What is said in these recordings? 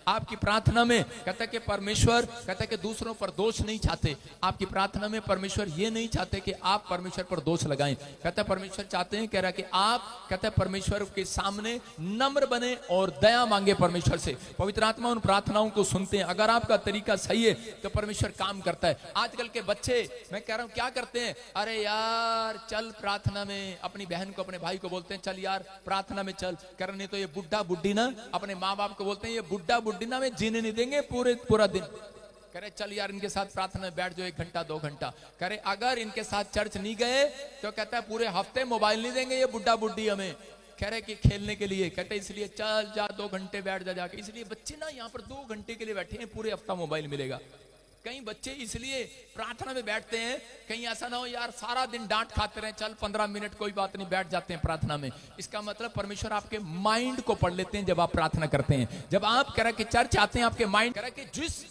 आपकी प्रार्थना में कहता है कि परमेश्वर कहता है कि दूसरों पर दोष नहीं चाहते। आपकी प्रार्थना में परमेश्वर ये नहीं चाहते कि आप परमेश्वर पर दोष लगाएं। कहता है परमेश्वर चाहते हैं, कह रहा है कि आप कहता है परमेश्वर के सामने नम्र बने और दया मांगे परमेश्वर से। पवित्र आत्मा उन प्रार्थनाओं को सुनते हैं। अगर आपका तरीका सही है तो परमेश्वर काम करता है। आजकल के बच्चे मैं कह रहा हूं क्या करते हैं, अरे यार चल प्रार्थना में, अपनी बहन को अपने भाई को बोलते हैं चल यार प्रार्थना में चल। कह रहे नहीं तो ये बुढ़ा बुढ़ी ना अपने माँ बाप को बोलते हैं ये बुढ़ा बुढ़ी ना हमें जीने नहीं देंगे पूरा दिन। कह रहे चल यार इनके साथ प्रार्थना में बैठ जाओ 1 घंटा 2 घंटा। कह रहे अगर इनके साथ चर्च नहीं गए तो कहता है पूरे हफ्ते मोबाइल नहीं देंगे ये बुढ़ा बुढ़ी हमें। कह रहे कि खेलने के लिए, कहते इसलिए चल जा 2 घंटे बैठ जा जाके। इसलिए बच्चे ना यहाँ पर 2 घंटे के लिए बैठे हैं, पूरे हफ्ता मोबाइल मिलेगा। कई बच्चे इसलिए प्रार्थना में बैठते हैं, कहीं ऐसा ना हो यार सारा दिन डांट खाते रहे, चल 15 मिनट कोई बात नहीं बैठ जाते हैं प्रार्थना में। इसका मतलब परमेश्वर आपके माइंड को पढ़ लेते हैं जब आप प्रार्थना करते हैं। जब आप कह रहे कि चर्च आते हैं आपके माइंड कह रहे कि जिस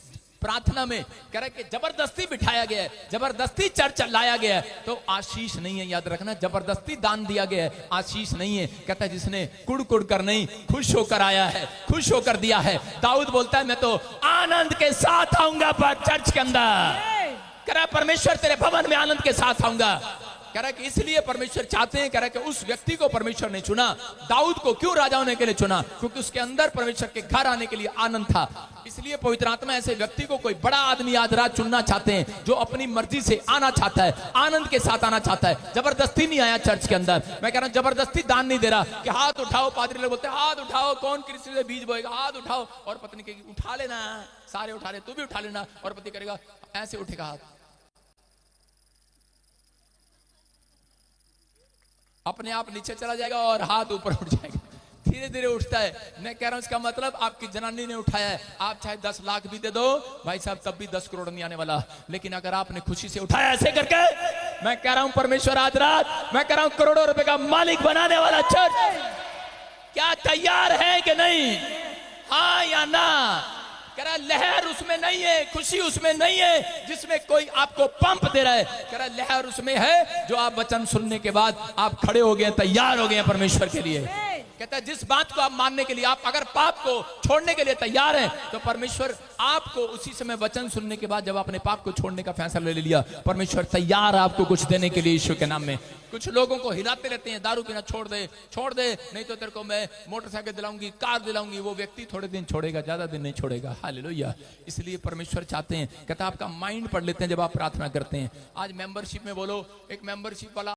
प्रार्थना में कह रहे कि जबरदस्ती बिठाया गया है, जबरदस्ती चर्च लाया गया है तो आशीष नहीं है। याद रखना, जबरदस्ती दान दिया गया है आशीष नहीं है। कहता है जिसने कुड़ कुड़ कर नहीं खुश होकर आया है, खुश होकर दिया है। दाऊद बोलता है मैं तो आनंद के साथ आऊंगा पर चर्च के अंदर। कह रहा परमेश्वर तेरे भवन में आनंद के साथ आऊंगा। कह रहा कि इसलिए परमेश्वर चाहते हैं, कह रहा कि उस व्यक्ति को परमेश्वर ने चुना। दाऊद को क्यों राजा होने के लिए चुना? क्योंकि उसके अंदर परमेश्वर के घर आने के लिए आनंद था। इसलिए पवित्र आत्मा ऐसे व्यक्ति को, कोई बड़ा आदमी आज रात चुनना चाहते हैं जो अपनी मर्जी से आना चाहता है, आनंद के साथ आना चाहता है। जबरदस्ती नहीं आया चर्च के अंदर। मैं कह रहा हूं जबरदस्ती दान नहीं दे रहा कि हाथ उठाओ। पादरी लोग बोलते हैं हाथ उठाओ, कौन कृषि से बीज बोएगा, हाथ उठाओ। और पत्नी कहेगी उठा लेना, सारे उठा ले, तू भी उठा लेना। और पति करेगा ऐसे उठेगा हाथ, अपने आप नीचे चला जाएगा और हाथ ऊपर उठ जाएगा, धीरे धीरे उठता है। मैं कह रहा हूं इसका मतलब आपकी जनानी ने उठाया है। आप चाहे 10 लाख भी दे दो भाई साहब तब भी 10 करोड़ नहीं आने वाला। लेकिन अगर आपने खुशी से उठाया ऐसे करके, मैं कह रहा हूं परमेश्वर आज रात मैं कह रहा हूं करोड़ों रुपए का मालिक बनाने वाला चर्च क्या तैयार है कि नहीं? हाँ या ना? कह रहा लहर उसमें नहीं है, खुशी उसमें नहीं है जिसमें कोई आपको पंप दे रहा है। कह रहा लहर उसमें है जो आप वचन सुनने के बाद आप खड़े हो गए, तैयार हो गए परमेश्वर के लिए। कहता है जिस बात को आप मानने के लिए, आप अगर पाप को छोड़ने के लिए तैयार हैं तो परमेश्वर आपको उसी समय वचन सुनने के बाद जब आपने पाप को छोड़ने का फैसला ले लिया, परमेश्वर तैयार है आपको कुछ देने के लिए यीशु के नाम में। कुछ लोगों को हिलाते रहते हैं दारू पीना छोड़ दे, छोड़ दे, नहीं तो तेरे को मैं मोटरसाइकिल दिलाऊंगी, कार दिलाऊंगी। वो व्यक्ति थोड़े दिन छोड़ेगा, ज्यादा दिन नहीं छोड़ेगा। हालेलुया। इसलिए परमेश्वर चाहते हैं, कहता आपका माइंड पढ़ लेते हैं जब आप प्रार्थना करते हैं। आज मेंबरशिप में बोलो, एक मेंबरशिप वाला